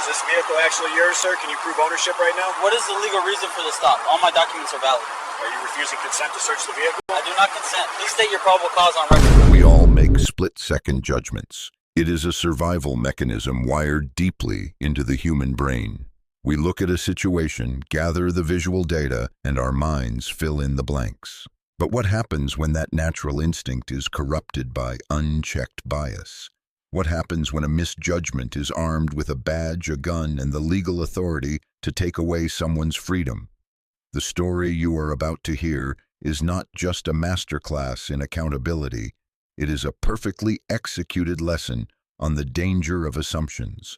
Is this vehicle actually yours, sir? Can you prove ownership right now? What is the legal reason for the stop? All my documents are valid. Are you refusing consent to search the vehicle? I do not consent. Please state your probable cause on record. We all make split-second judgments. It is a survival mechanism wired deeply into the human brain. We look at a situation, gather the visual data, and our minds fill in the blanks. But what happens when that natural instinct is corrupted by unchecked bias? What happens when a misjudgment is armed with a badge, a gun, and the legal authority to take away someone's freedom? The story you are about to hear is not just a masterclass in accountability. It is a perfectly executed lesson on the danger of assumptions.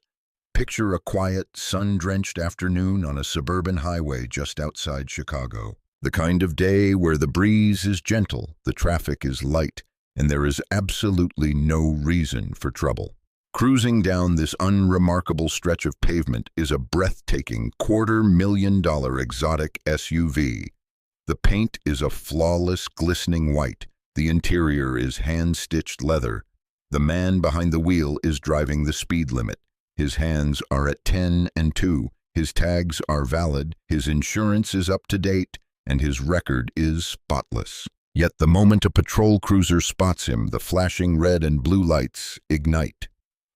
Picture a quiet, sun-drenched afternoon on a suburban highway just outside Chicago. The kind of day where the breeze is gentle, the traffic is light, and there is absolutely no reason for trouble. Cruising down this unremarkable stretch of pavement is a breathtaking $250,000 exotic SUV. The paint is a flawless, glistening white. The interior is hand-stitched leather. The man behind the wheel is driving the speed limit. His hands are at 10 and 2. His tags are valid. His insurance is up to date, and his record is spotless. Yet the moment a patrol cruiser spots him, the flashing red and blue lights ignite.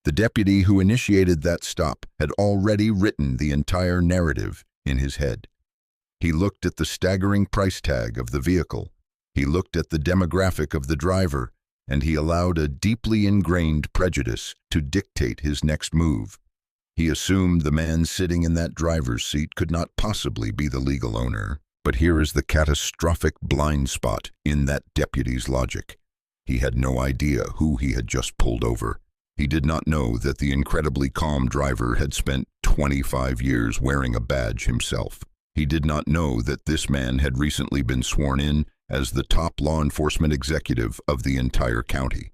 The deputy who initiated that stop had already written the entire narrative in his head. He looked at the staggering price tag of the vehicle. He looked at the demographic of the driver, and he allowed a deeply ingrained prejudice to dictate his next move. He assumed the man sitting in that driver's seat could not possibly be the legal owner. But here is the catastrophic blind spot in that deputy's logic. He had no idea who he had just pulled over. He did not know that the incredibly calm driver had spent 25 years wearing a badge himself. He did not know that this man had recently been sworn in as the top law enforcement executive of the entire county.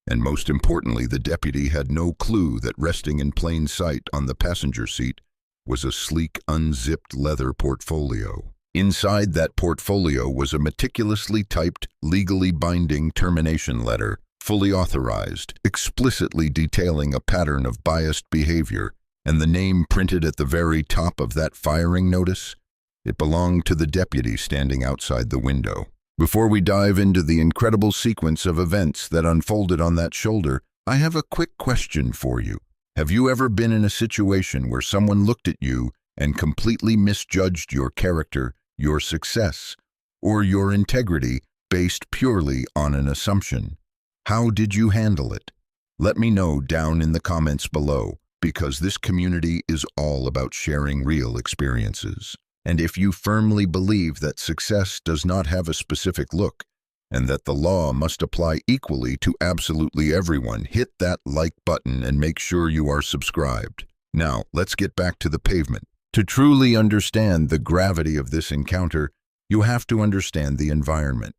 And most importantly, the deputy had no clue that resting in plain sight on the passenger seat was a sleek, unzipped leather portfolio. Inside that portfolio was a meticulously typed, legally binding termination letter, fully authorized, explicitly detailing a pattern of biased behavior, and the name printed at the very top of that firing notice. It belonged to the deputy standing outside the window. Before we dive into the incredible sequence of events that unfolded on that shoulder, I have a quick question for you. Have you ever been in a situation where someone looked at you and completely misjudged your character, your success, or your integrity based purely on an assumption? How did you handle it? Let me know down in the comments below, because this community is all about sharing real experiences. And if you firmly believe that success does not have a specific look, and that the law must apply equally to absolutely everyone, hit that like button and make sure you are subscribed. Now, let's get back to the pavement. To truly understand the gravity of this encounter, you have to understand the environment.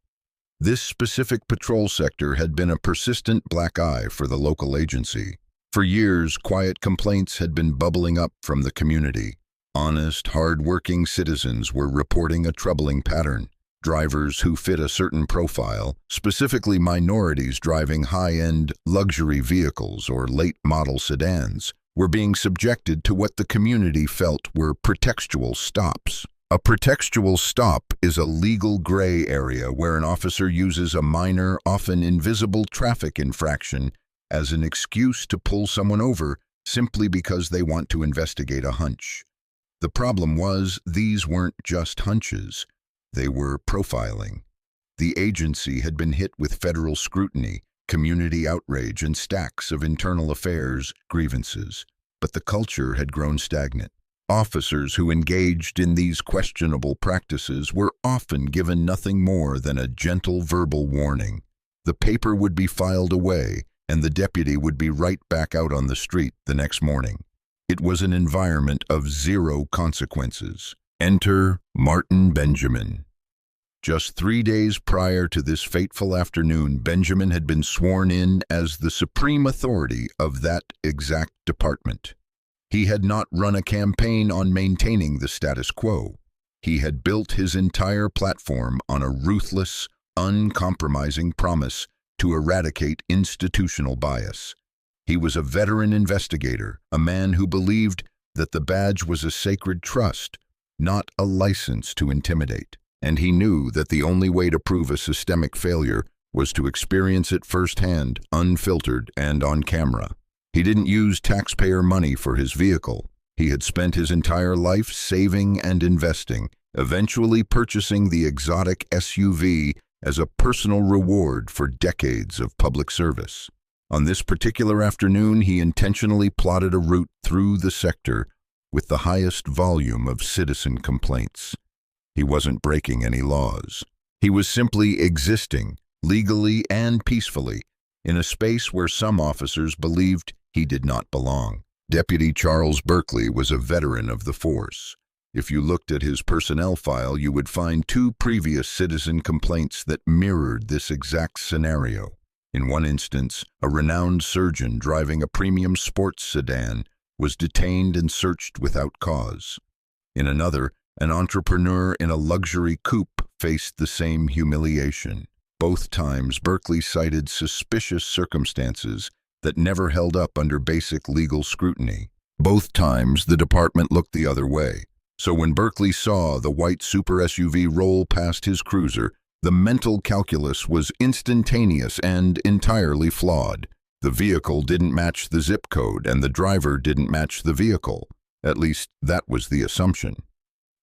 This specific patrol sector had been a persistent black eye for the local agency. For years, quiet complaints had been bubbling up from the community. Honest, hard-working citizens were reporting a troubling pattern. Drivers who fit a certain profile, specifically minorities driving high-end luxury vehicles or late-model sedans, were being subjected to what the community felt were pretextual stops. A pretextual stop is a legal gray area where an officer uses a minor, often invisible traffic infraction as an excuse to pull someone over simply because they want to investigate a hunch. The problem was, these weren't just hunches. They were profiling. The agency had been hit with federal scrutiny, community outrage, and stacks of internal affairs grievances. But the culture had grown stagnant. Officers who engaged in these questionable practices were often given nothing more than a gentle verbal warning. The paper would be filed away, and the deputy would be right back out on the street the next morning. It was an environment of zero consequences. Enter Martin Benjamin. Just 3 days prior to this fateful afternoon, Benjamin had been sworn in as the supreme authority of that exact department. He had not run a campaign on maintaining the status quo. He had built his entire platform on a ruthless, uncompromising promise to eradicate institutional bias. He was a veteran investigator, a man who believed that the badge was a sacred trust, not a license to intimidate. And he knew that the only way to prove a systemic failure was to experience it firsthand, unfiltered, and on camera. He didn't use taxpayer money for his vehicle. He had spent his entire life saving and investing, eventually purchasing the exotic SUV as a personal reward for decades of public service. On this particular afternoon, he intentionally plotted a route through the sector with the highest volume of citizen complaints. He wasn't breaking any laws. He was simply existing, legally and peacefully, in a space where some officers believed he did not belong. Deputy Charles Berkeley was a veteran of the force. If you looked at his personnel file, you would find 2 previous citizen complaints that mirrored this exact scenario. In one instance, a renowned surgeon driving a premium sports sedan was detained and searched without cause. In another, an entrepreneur in a luxury coupe faced the same humiliation. Both times, Berkeley cited suspicious circumstances that never held up under basic legal scrutiny. Both times, the department looked the other way. So when Berkeley saw the white super SUV roll past his cruiser, the mental calculus was instantaneous and entirely flawed. The vehicle didn't match the zip code, and the driver didn't match the vehicle. At least, that was the assumption.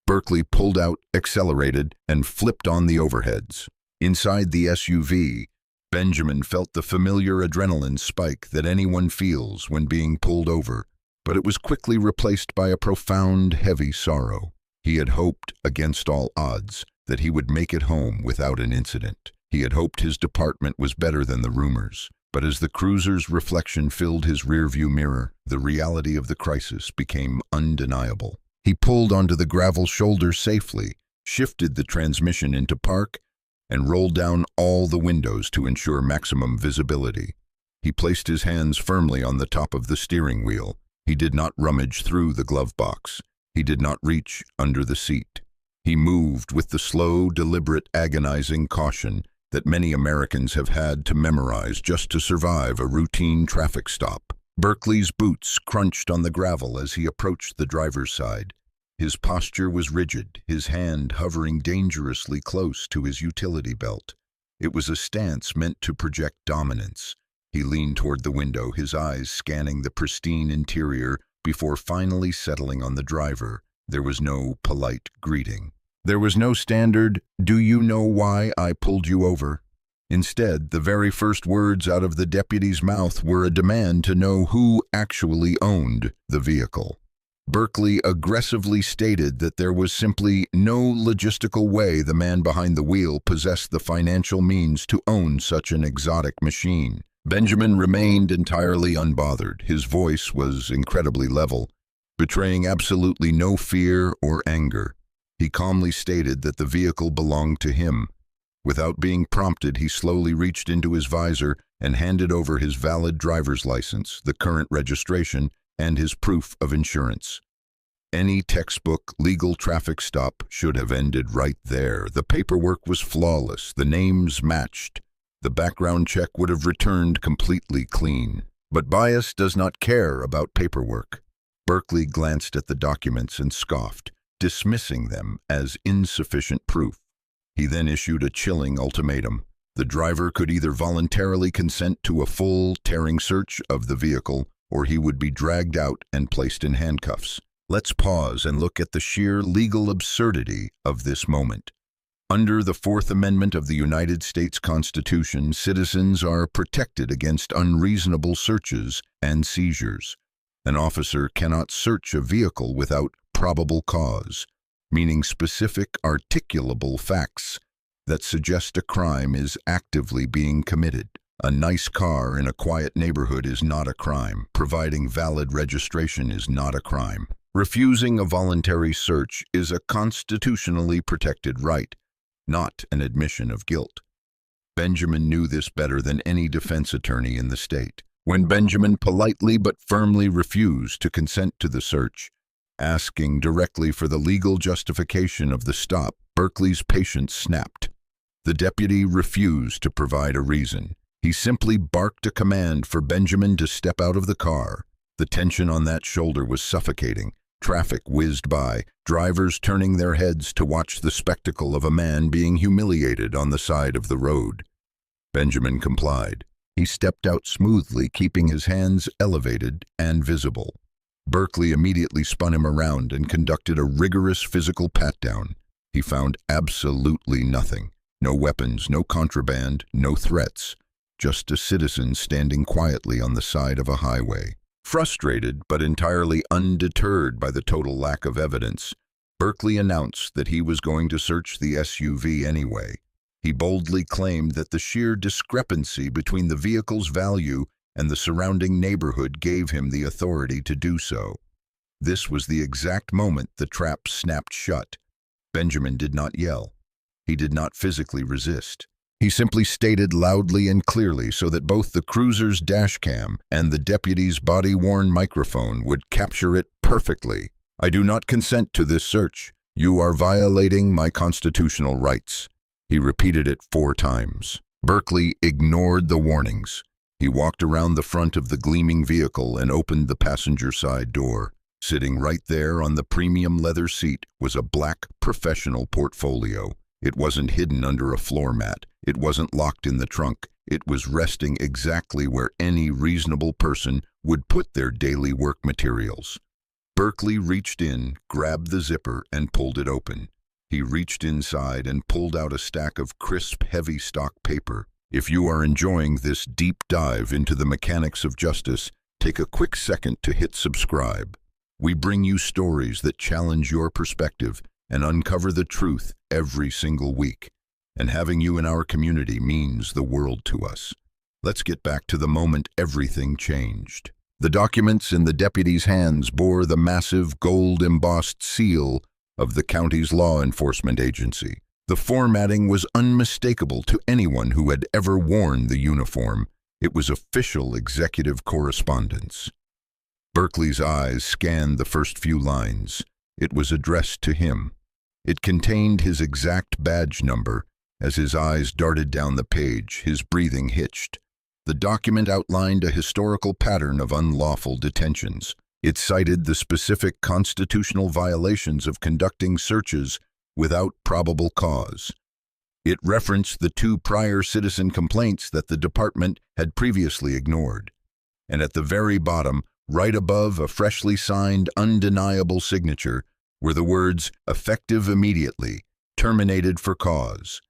Berkeley pulled out, accelerated, and flipped on the overheads. Inside the SUV, Benjamin felt the familiar adrenaline spike that anyone feels when being pulled over, but it was quickly replaced by a profound, heavy sorrow. He had hoped, against all odds, that he would make it home without an incident. He had hoped his department was better than the rumors. But as the cruiser's reflection filled his rearview mirror, the reality of the crisis became undeniable. He pulled onto the gravel shoulder safely, shifted the transmission into park, and rolled down all the windows to ensure maximum visibility. He placed his hands firmly on the top of the steering wheel. He did not rummage through the glove box. He did not reach under the seat. He moved with the slow, deliberate, agonizing caution that many Americans have had to memorize just to survive a routine traffic stop. Berkeley's boots crunched on the gravel as he approached the driver's side. His posture was rigid, his hand hovering dangerously close to his utility belt. It was a stance meant to project dominance. He leaned toward the window, his eyes scanning the pristine interior before finally settling on the driver. There was no polite greeting. There was no standard, "Do you know why I pulled you over?" Instead, the very first words out of the deputy's mouth were a demand to know who actually owned the vehicle. Berkeley aggressively stated that there was simply no logistical way the man behind the wheel possessed the financial means to own such an exotic machine. Benjamin remained entirely unbothered. His voice was incredibly level, betraying absolutely no fear or anger. He calmly stated that the vehicle belonged to him. Without being prompted, he slowly reached into his visor and handed over his valid driver's license, the current registration, and his proof of insurance. Any textbook legal traffic stop should have ended right there. The paperwork was flawless. The names matched. The background check would have returned completely clean. But bias does not care about paperwork. Berkeley glanced at the documents and scoffed, dismissing them as insufficient proof. He then issued a chilling ultimatum. The driver could either voluntarily consent to a full, tearing search of the vehicle, or he would be dragged out and placed in handcuffs. Let's pause and look at the sheer legal absurdity of this moment. Under the Fourth Amendment of the United States Constitution, citizens are protected against unreasonable searches and seizures. An officer cannot search a vehicle without probable cause, meaning specific articulable facts that suggest a crime is actively being committed. A nice car in a quiet neighborhood is not a crime. Providing valid registration is not a crime. Refusing a voluntary search is a constitutionally protected right, not an admission of guilt. Benjamin knew this better than any defense attorney in the state. When Benjamin politely but firmly refused to consent to the search, asking directly for the legal justification of the stop, Berkeley's patience snapped. The deputy refused to provide a reason. He simply barked a command for Benjamin to step out of the car. The tension on that shoulder was suffocating. Traffic whizzed by, drivers turning their heads to watch the spectacle of a man being humiliated on the side of the road. Benjamin complied. He stepped out smoothly, keeping his hands elevated and visible. Berkeley immediately spun him around and conducted a rigorous physical pat-down. He found absolutely nothing. No weapons, no contraband, no threats. Just a citizen standing quietly on the side of a highway. Frustrated but entirely undeterred by the total lack of evidence, Berkeley announced that he was going to search the SUV anyway. He boldly claimed that the sheer discrepancy between the vehicle's value and the surrounding neighborhood gave him the authority to do so. This was the exact moment the trap snapped shut. Benjamin did not yell. He did not physically resist. He simply stated loudly and clearly so that both the cruiser's dashcam and the deputy's body-worn microphone would capture it perfectly. "I do not consent to this search. You are violating my constitutional rights." He repeated it 4 times. Berkeley ignored the warnings. He walked around the front of the gleaming vehicle and opened the passenger side door. Sitting right there on the premium leather seat was a black professional portfolio. It wasn't hidden under a floor mat. It wasn't locked in the trunk. It was resting exactly where any reasonable person would put their daily work materials. Berkeley reached in, grabbed the zipper, and pulled it open. He reached inside and pulled out a stack of crisp, heavy stock paper. If you are enjoying this deep dive into the mechanics of justice, take a quick second to hit subscribe. We bring you stories that challenge your perspective and uncover the truth every single week. And having you in our community means the world to us. Let's get back to the moment everything changed. The documents in the deputy's hands bore the massive gold-embossed seal of the county's law enforcement agency. The formatting was unmistakable to anyone who had ever worn the uniform. It was official executive correspondence. Berkeley's eyes scanned the first few lines. It was addressed to him. It contained his exact badge number. As his eyes darted down the page, his breathing hitched. The document outlined a historical pattern of unlawful detentions. It cited the specific constitutional violations of conducting searches without probable cause. It referenced the 2 prior citizen complaints that the department had previously ignored. And at the very bottom, right above a freshly signed, undeniable signature, were the words, "Effective immediately, terminated for cause."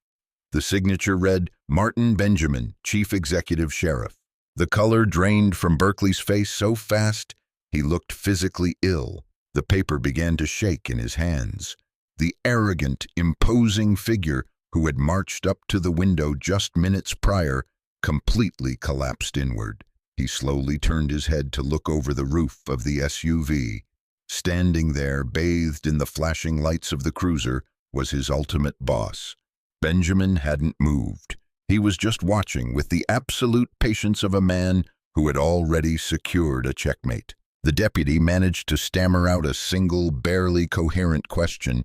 The signature read, "Martin Benjamin, Chief Executive Sheriff." The color drained from Berkeley's face so fast, he looked physically ill. The paper began to shake in his hands. The arrogant, imposing figure who had marched up to the window just minutes prior completely collapsed inward. He slowly turned his head to look over the roof of the SUV. Standing there, bathed in the flashing lights of the cruiser, was his ultimate boss. Benjamin hadn't moved. He was just watching with the absolute patience of a man who had already secured a checkmate. The deputy managed to stammer out a single, barely coherent question,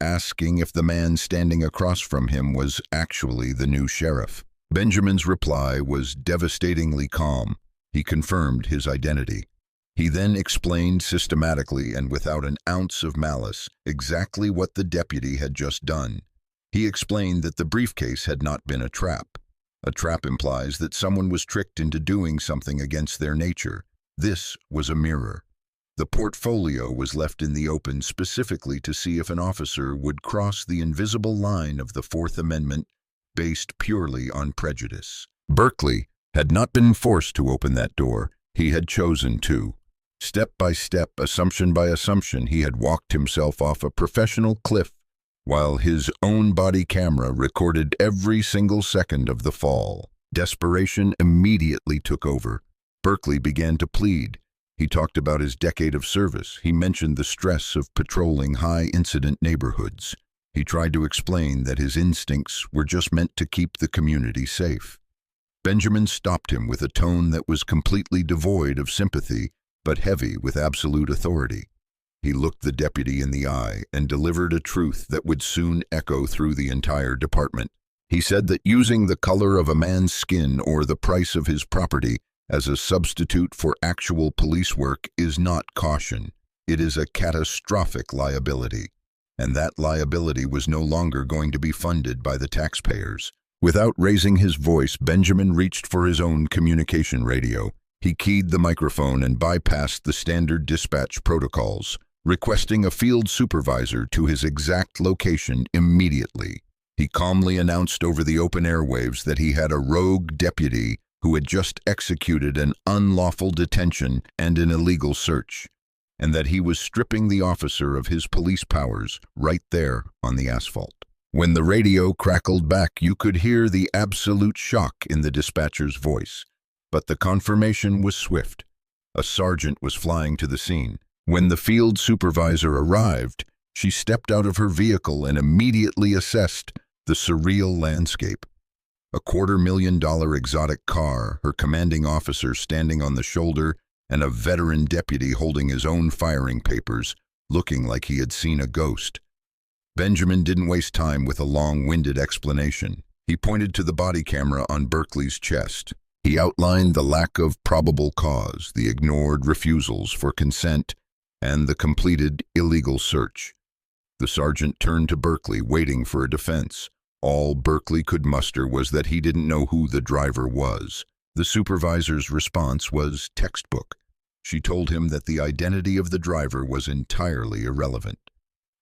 asking if the man standing across from him was actually the new sheriff. Benjamin's reply was devastatingly calm. He confirmed his identity. He then explained systematically and without an ounce of malice exactly what the deputy had just done. He explained that the briefcase had not been a trap. A trap implies that someone was tricked into doing something against their nature. This was a mirror. The portfolio was left in the open specifically to see if an officer would cross the invisible line of the Fourth Amendment based purely on prejudice. Berkeley had not been forced to open that door. He had chosen to. Step by step, assumption by assumption, he had walked himself off a professional cliff while his own body camera recorded every single second of the fall. Desperation immediately took over. Berkeley began to plead. He talked about his decade of service. He mentioned the stress of patrolling high-incident neighborhoods. He tried to explain that his instincts were just meant to keep the community safe. Benjamin stopped him with a tone that was completely devoid of sympathy, but heavy with absolute authority. He looked the deputy in the eye and delivered a truth that would soon echo through the entire department. He said that using the color of a man's skin or the price of his property as a substitute for actual police work is not caution. It is a catastrophic liability, and that liability was no longer going to be funded by the taxpayers. Without raising his voice, Benjamin reached for his own communication radio. He keyed the microphone and bypassed the standard dispatch protocols, requesting a field supervisor to his exact location immediately. He calmly announced over the open airwaves that he had a rogue deputy who had just executed an unlawful detention and an illegal search, and that he was stripping the officer of his police powers right there on the asphalt. When the radio crackled back, you could hear the absolute shock in the dispatcher's voice, but the confirmation was swift. A sergeant was flying to the scene. When the field supervisor arrived, she stepped out of her vehicle and immediately assessed the surreal landscape. A $250,000 exotic car, her commanding officer standing on the shoulder, and a veteran deputy holding his own firing papers, looking like he had seen a ghost. Benjamin didn't waste time with a long-winded explanation. He pointed to the body camera on Berkeley's chest. He outlined the lack of probable cause, the ignored refusals for consent, and the completed illegal search. The sergeant turned to Berkeley, waiting for a defense. All Berkeley could muster was that he didn't know who the driver was. The supervisor's response was textbook. She told him that the identity of the driver was entirely irrelevant.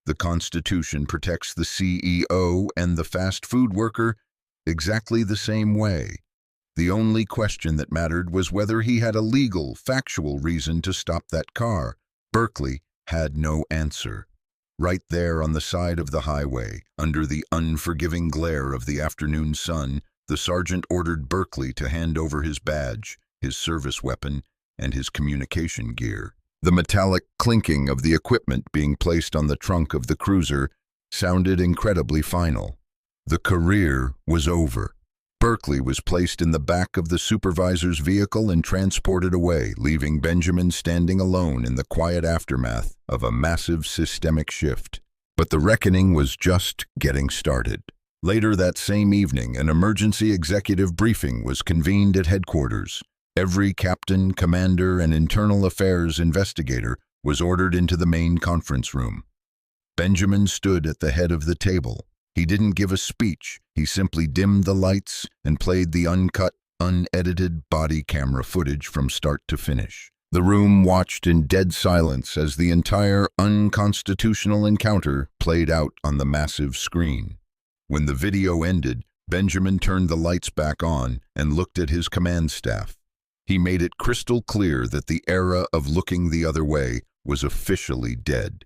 The Constitution protects the CEO and the fast food worker exactly the same way. The only question that mattered was whether he had a legal, factual reason to stop that car. Berkeley had no answer. Right there on the side of the highway, under the unforgiving glare of the afternoon sun, the sergeant ordered Berkeley to hand over his badge, his service weapon, and his communication gear. The metallic clinking of the equipment being placed on the trunk of the cruiser sounded incredibly final. The career was over. Berkeley was placed in the back of the supervisor's vehicle and transported away, leaving Benjamin standing alone in the quiet aftermath of a massive systemic shift. But the reckoning was just getting started. Later that same evening, an emergency executive briefing was convened at headquarters. Every captain, commander, and internal affairs investigator was ordered into the main conference room. Benjamin stood at the head of the table. He didn't give a speech. He simply dimmed the lights and played the uncut, unedited body camera footage from start to finish. The room watched in dead silence as the entire unconstitutional encounter played out on the massive screen. When the video ended, Benjamin turned the lights back on and looked at his command staff. He made it crystal clear that the era of looking the other way was officially dead.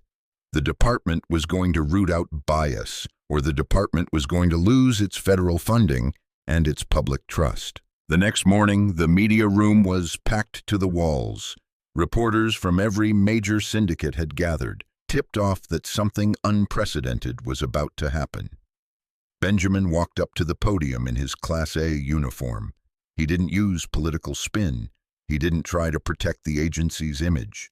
The department was going to root out bias, or the department was going to lose its federal funding and its public trust. The next morning, the media room was packed to the walls. Reporters from every major syndicate had gathered, tipped off that something unprecedented was about to happen. Benjamin walked up to the podium in his Class A uniform. He didn't use political spin. He didn't try to protect the agency's image.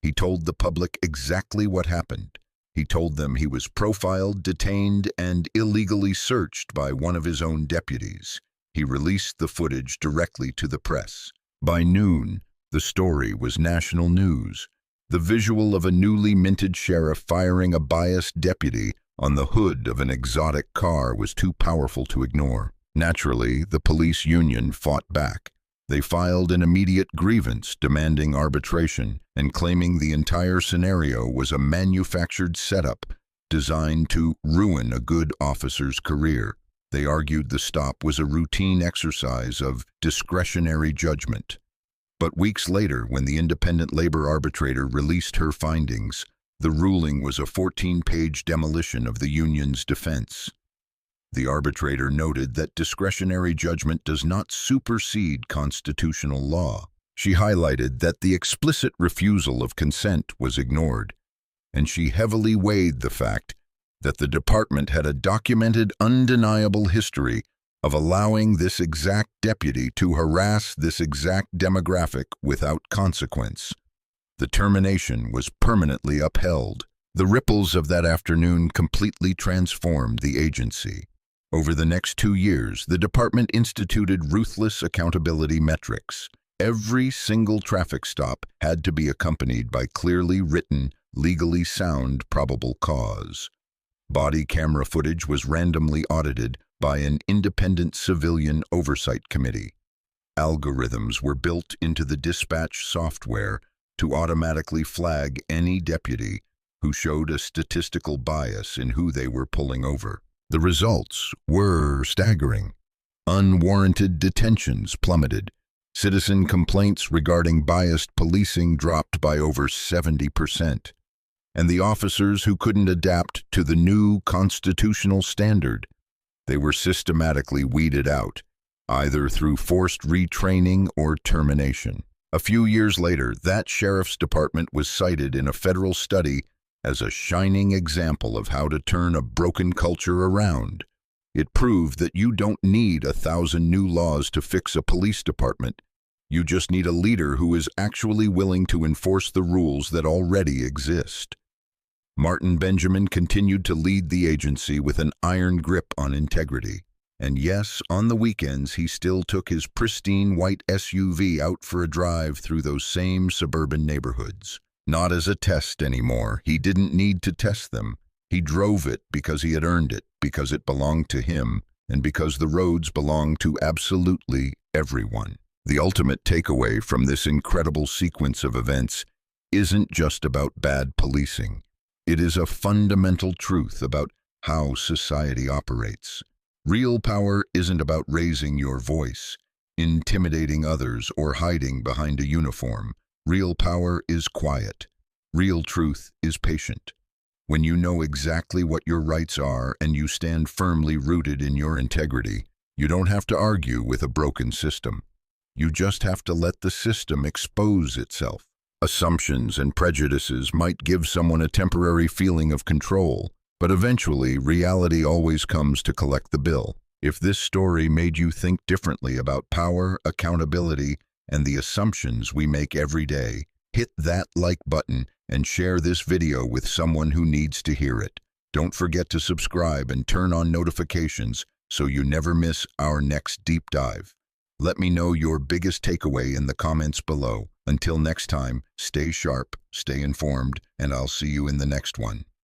He told the public exactly what happened. He told them he was profiled, detained, and illegally searched by one of his own deputies. He released the footage directly to the press. By noon, the story was national news. The visual of a newly minted sheriff firing a biased deputy on the hood of an exotic car was too powerful to ignore. Naturally, the police union fought back. They filed an immediate grievance demanding arbitration and claiming the entire scenario was a manufactured setup designed to ruin a good officer's career. They argued the stop was a routine exercise of discretionary judgment. But weeks later, when the independent labor arbitrator released her findings, the ruling was a 14-page demolition of the union's defense. The arbitrator noted that discretionary judgment does not supersede constitutional law. She highlighted that the explicit refusal of consent was ignored, and she heavily weighed the fact that the department had a documented, undeniable history of allowing this exact deputy to harass this exact demographic without consequence. The termination was permanently upheld. The ripples of that afternoon completely transformed the agency. Over the next 2 years, the department instituted ruthless accountability metrics. Every single traffic stop had to be accompanied by clearly written, legally sound probable cause. Body camera footage was randomly audited by an independent civilian oversight committee. Algorithms were built into the dispatch software to automatically flag any deputy who showed a statistical bias in who they were pulling over. The results were staggering. Unwarranted detentions plummeted. Citizen complaints regarding biased policing dropped by over 70%. And the officers who couldn't adapt to the new constitutional standard, they were systematically weeded out, either through forced retraining or termination. A few years later, that sheriff's department was cited in a federal study as a shining example of how to turn a broken culture around. It proved that you don't need 1,000 new laws to fix a police department. You just need a leader who is actually willing to enforce the rules that already exist. Martin Benjamin continued to lead the agency with an iron grip on integrity. And yes, on the weekends, he still took his pristine white SUV out for a drive through those same suburban neighborhoods. Not as a test anymore. He didn't need to test them. He drove it because he had earned it, because it belonged to him, and because the roads belong to absolutely everyone. The ultimate takeaway from this incredible sequence of events isn't just about bad policing. It is a fundamental truth about how society operates. Real power isn't about raising your voice, intimidating others, or hiding behind a uniform. Real power is quiet. Real truth is patient. When you know exactly what your rights are and you stand firmly rooted in your integrity, you don't have to argue with a broken system. You just have to let the system expose itself. Assumptions and prejudices might give someone a temporary feeling of control, but eventually reality always comes to collect the bill. If this story made you think differently about power, accountability, and the assumptions we make every day, hit that like button and share this video with someone who needs to hear it. Don't forget to subscribe and turn on notifications so you never miss our next deep dive. Let me know your biggest takeaway in the comments below. Until next time, stay sharp, stay informed, and I'll see you in the next one.